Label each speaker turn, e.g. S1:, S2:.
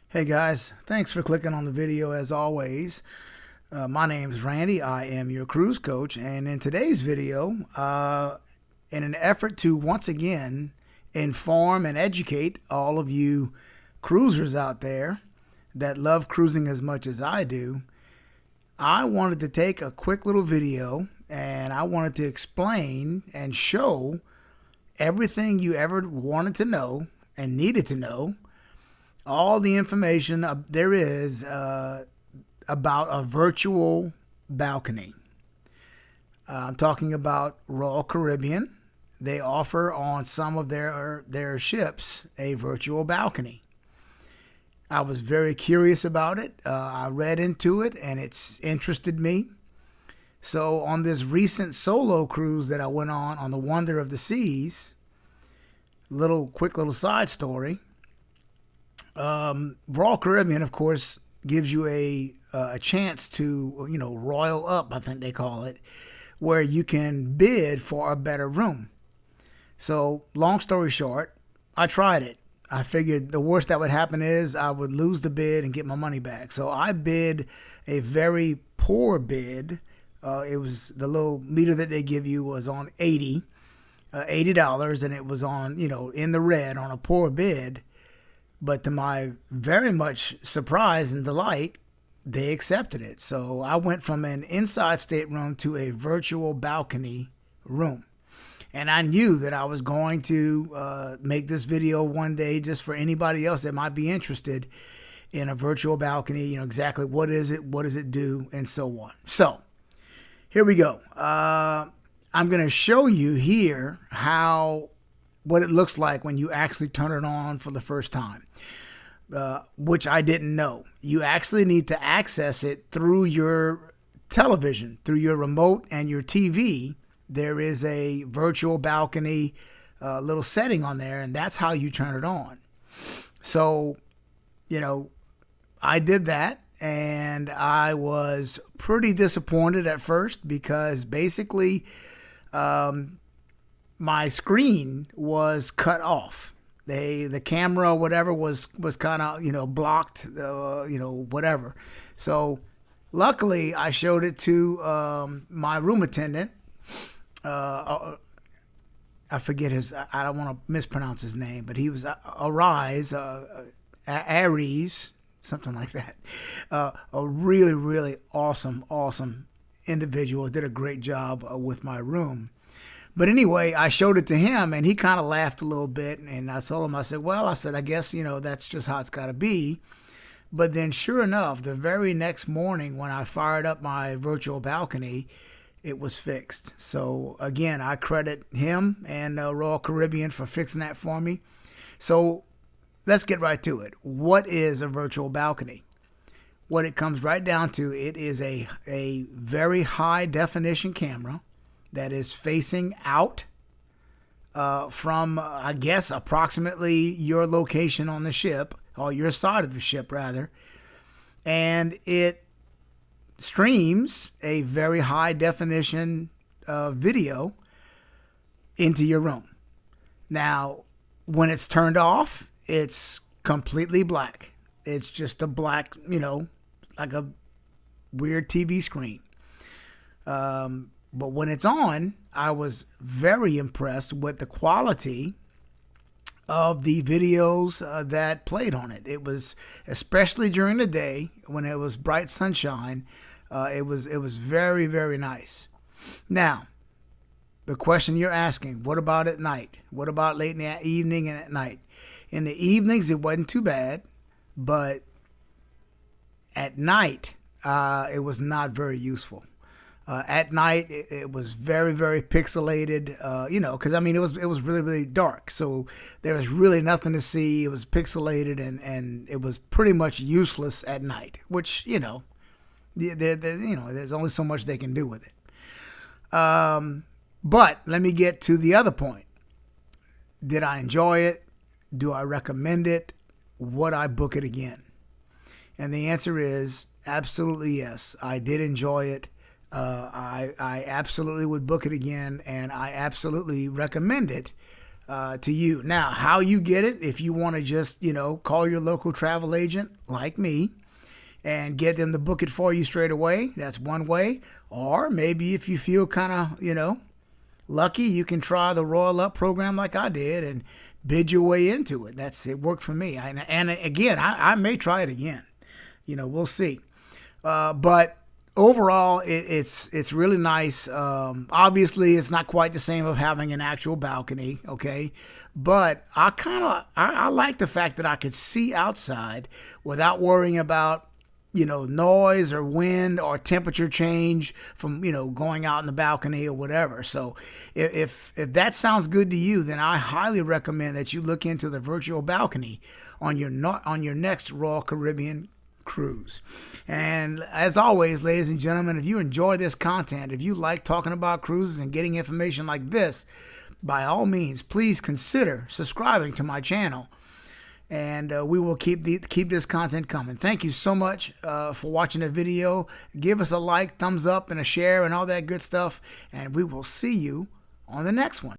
S1: Hey guys, thanks for clicking on the video as always. My name's Randy. I am your cruise coach, and in today's video, in an effort to once again inform and educate all of you cruisers out there that love cruising as much as I do, I wanted to take a quick little video and I wanted to explain and show everything you ever wanted to know and needed to know, all the information there is about a virtual balcony. I'm talking about Royal Caribbean. They offer on some of their ships a virtual balcony. I was very curious about it. I read into it and it's interested me. So on this recent solo cruise that I went on the Wonder of the Seas, quick little side story. Royal Caribbean, of course, gives you a chance to, royal up, I think they call it, where you can bid for a better room. So long story short, I tried it. I figured the worst that would happen is I would lose the bid and get my money back. So I bid a very poor bid. It was the little meter that they give you was on $80, and it was on, in the red on a poor bid. But to my very much surprise and delight, they accepted it. So I went from an inside stateroom to a virtual balcony room. And I knew that I was going to make this video one day just for anybody else that might be interested in a virtual balcony, exactly what is it, what does it do, and so on. So here we go. I'm going to show you here what it looks like when you actually turn it on for the first time, which I didn't know. You actually need to access it through your television, through your remote and your TV. There is a virtual balcony little setting on there, and that's how you turn it on. So, I did that, and I was pretty disappointed at first because basically my screen was cut off. The camera or whatever was kind of, blocked, whatever. So luckily I showed it to my room attendant. I forget I don't want to mispronounce his name, but he was Aries, something like that. A really, really awesome individual. Did a great job with my room. But anyway, I showed it to him and he kind of laughed a little bit. And I told him, I said, I guess, that's just how it's got to be. But then sure enough, the very next morning when I fired up my virtual balcony, it was fixed. So again, I credit him and Royal Caribbean for fixing that for me. So let's get right to it. What is a virtual balcony? What it comes right down to, it is a very high definition camera that is facing out from, I guess, approximately your location on the ship, or your side of the ship, rather. And it streams a very high definition video into your room. Now, when it's turned off, it's completely black. It's just a black, like a weird TV screen. But when it's on, I was very impressed with the quality of the videos that played on it. It was, especially during the day when it was bright sunshine, it was very, very nice. Now, the question you're asking, what about at night? What about late in the evening and at night? In the evenings, it wasn't too bad, but at night, it was not very useful. At night, it was very, very pixelated, because it was really, really dark. So there was really nothing to see. It was pixelated and it was pretty much useless at night, which, there's only so much they can do with it. But let me get to the other point. Did I enjoy it? Do I recommend it? Would I book it again? And the answer is absolutely yes. I did enjoy it. I absolutely would book it again, and I absolutely recommend it to you. Now, how you get it, if you want to just, call your local travel agent like me and get them to book it for you straight away, that's one way. Or maybe if you feel kind of, lucky, you can try the Royal Up program like I did and bid your way into it. It worked for me. And again, I may try it again. We'll see. But overall, it's really nice. Obviously, it's not quite the same of having an actual balcony, okay? But I like the fact that I could see outside without worrying about noise or wind or temperature change from going out in the balcony or whatever. So if that sounds good to you, then I highly recommend that you look into the virtual balcony on your next Royal Caribbean cruise. And as always, ladies and gentlemen, if you enjoy this content, if you like talking about cruises and getting information like this, by all means, please consider subscribing to my channel. And we will keep this content coming. Thank you so much for watching the video. Give us a like, thumbs up, and a share, and all that good stuff. And we will see you on the next one.